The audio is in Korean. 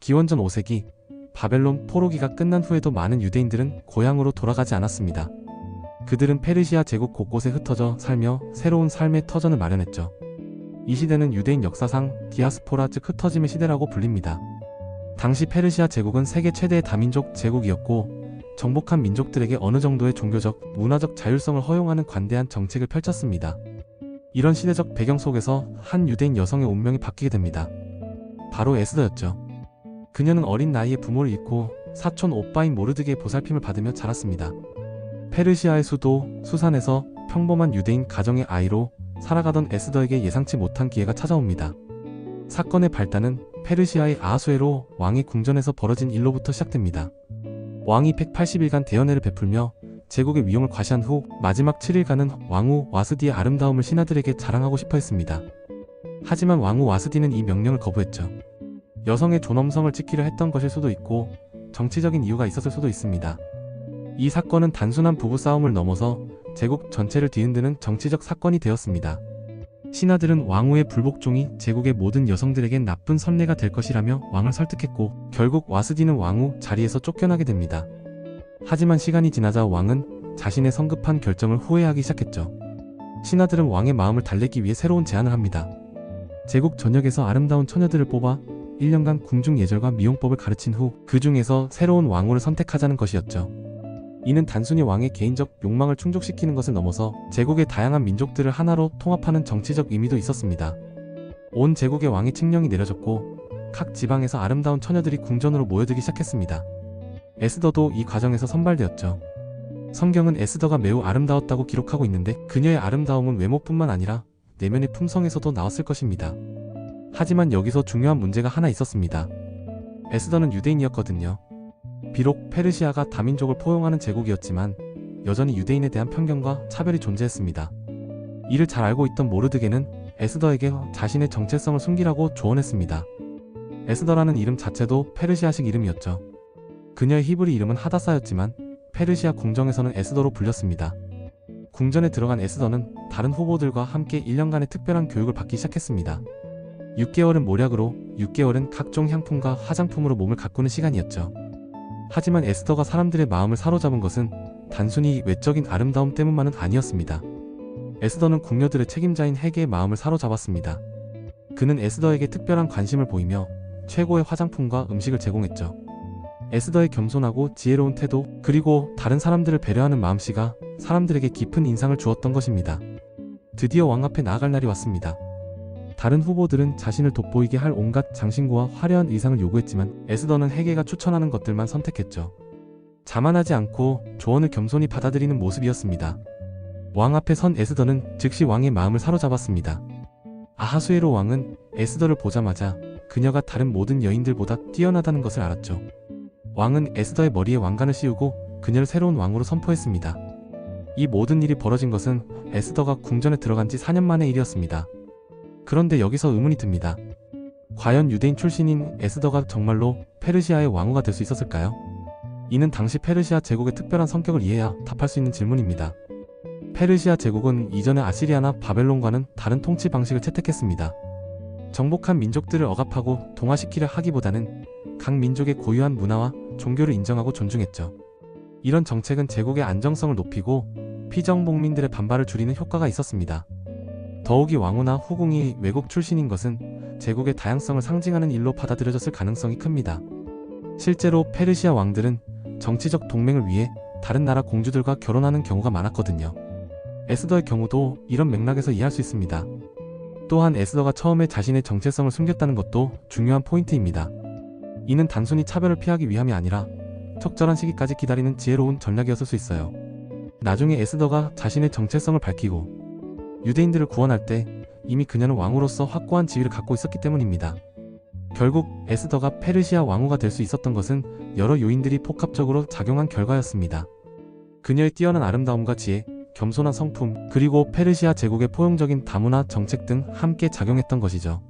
기원전 5세기 바벨론 포로기가 끝난 후에도 많은 유대인들은 고향으로 돌아가지 않았습니다. 그들은 페르시아 제국 곳곳에 흩어져 살며 새로운 삶의 터전을 마련했죠. 이 시대는 유대인 역사상 디아스포라 즉 흩어짐의 시대라고 불립니다. 당시 페르시아 제국은 세계 최대의 다민족 제국이었고 정복한 민족들에게 어느 정도의 종교적, 문화적 자율성을 허용하는 관대한 정책을 펼쳤습니다. 이런 시대적 배경 속에서 한 유대인 여성의 운명이 바뀌게 됩니다. 바로 에스더였죠. 그녀는 어린 나이에 부모를 잃고 사촌 오빠인 모르드게의 보살핌을 받으며 자랐습니다. 페르시아의 수도 수산에서 평범한 유대인 가정의 아이로 살아가던 에스더에게 예상치 못한 기회가 찾아옵니다. 사건의 발단은 페르시아의 아하수에로 왕의 궁전에서 벌어진 일로부터 시작됩니다. 왕이 180일간 대연회를 베풀며 제국의 위용을 과시한 후 마지막 7일간은 왕후 와스디의 아름다움을 신하들에게 자랑하고 싶어 했습니다. 하지만 왕후 와스디는 이 명령을 거부했죠. 여성의 존엄성을 지키려 했던 것일 수도 있고 정치적인 이유가 있었을 수도 있습니다. 이 사건은 단순한 부부싸움을 넘어서 제국 전체를 뒤흔드는 정치적 사건이 되었습니다. 신하들은 왕후의 불복종이 제국의 모든 여성들에겐 나쁜 선례가 될 것이라며 왕을 설득했고 결국 와스디는 왕후 자리에서 쫓겨나게 됩니다. 하지만 시간이 지나자 왕은 자신의 성급한 결정을 후회하기 시작했죠. 신하들은 왕의 마음을 달래기 위해 새로운 제안을 합니다. 제국 전역에서 아름다운 처녀들을 뽑아 1년간 궁중 예절과 미용법을 가르친 후 그 중에서 새로운 왕후를 선택하자는 것이었죠. 이는 단순히 왕의 개인적 욕망을 충족시키는 것을 넘어서 제국의 다양한 민족들을 하나로 통합하는 정치적 의미도 있었습니다. 온 제국의 왕의 칙령이 내려졌고 각 지방에서 아름다운 처녀들이 궁전으로 모여들기 시작했습니다. 에스더도 이 과정에서 선발되었죠. 성경은 에스더가 매우 아름다웠다고 기록하고 있는데 그녀의 아름다움은 외모뿐만 아니라 내면의 품성에서도 나왔을 것입니다. 하지만 여기서 중요한 문제가 하나 있었습니다. 에스더는 유대인이었거든요. 비록 페르시아가 다민족을 포용하는 제국이었지만 여전히 유대인에 대한 편견과 차별이 존재했습니다. 이를 잘 알고 있던 모르드게는 에스더에게 자신의 정체성을 숨기라고 조언했습니다. 에스더라는 이름 자체도 페르시아식 이름이었죠. 그녀의 히브리 이름은 하다사였지만 페르시아 궁정에서는 에스더로 불렸습니다. 궁전에 들어간 에스더는 다른 후보들과 함께 1년간의 특별한 교육을 받기 시작했습니다. 6개월은 모략으로 6개월은 각종 향품과 화장품으로 몸을 가꾸는 시간이었죠. 하지만 에스더가 사람들의 마음을 사로잡은 것은 단순히 외적인 아름다움 때문만은 아니었습니다. 에스더는 궁녀들의 책임자인 헤게의 마음을 사로잡았습니다. 그는 에스더에게 특별한 관심을 보이며 최고의 화장품과 음식을 제공했죠. 에스더의 겸손하고 지혜로운 태도 그리고 다른 사람들을 배려하는 마음씨가 사람들에게 깊은 인상을 주었던 것입니다. 드디어 왕 앞에 나아갈 날이 왔습니다. 다른 후보들은 자신을 돋보이게 할 온갖 장신구와 화려한 의상을 요구했지만 에스더는 헤게가 추천하는 것들만 선택했죠. 자만하지 않고 조언을 겸손히 받아들이는 모습이었습니다. 왕 앞에 선 에스더는 즉시 왕의 마음을 사로잡았습니다. 아하수에로 왕은 에스더를 보자마자 그녀가 다른 모든 여인들보다 뛰어나다는 것을 알았죠. 왕은 에스더의 머리에 왕관을 씌우고 그녀를 새로운 왕으로 선포했습니다. 이 모든 일이 벌어진 것은 에스더가 궁전에 들어간 지 4년 만의 일이었습니다. 그런데 여기서 의문이 듭니다. 과연 유대인 출신인 에스더가 정말로 페르시아의 왕후가 될 수 있었을까요? 이는 당시 페르시아 제국의 특별한 성격을 이해해야 답할 수 있는 질문입니다. 페르시아 제국은 이전의 아시리아나 바벨론과는 다른 통치 방식을 채택했습니다. 정복한 민족들을 억압하고 동화시키려 하기보다는 각 민족의 고유한 문화와 종교를 인정하고 존중했죠. 이런 정책은 제국의 안정성을 높이고 피정복민들의 반발을 줄이는 효과가 있었습니다. 더욱이 왕후나 후궁이 외국 출신인 것은 제국의 다양성을 상징하는 일로 받아들여졌을 가능성이 큽니다. 실제로 페르시아 왕들은 정치적 동맹을 위해 다른 나라 공주들과 결혼하는 경우가 많았거든요. 에스더의 경우도 이런 맥락에서 이해할 수 있습니다. 또한 에스더가 처음에 자신의 정체성을 숨겼다는 것도 중요한 포인트입니다. 이는 단순히 차별을 피하기 위함이 아니라 적절한 시기까지 기다리는 지혜로운 전략이었을 수 있어요. 나중에 에스더가 자신의 정체성을 밝히고 유대인들을 구원할 때 이미 그녀는 왕으로서 확고한 지위를 갖고 있었기 때문입니다. 결국 에스더가 페르시아 왕후가 될 수 있었던 것은 여러 요인들이 복합적으로 작용한 결과였습니다. 그녀의 뛰어난 아름다움과 지혜, 겸손한 성품, 그리고 페르시아 제국의 포용적인 다문화 정책 등 함께 작용했던 것이죠.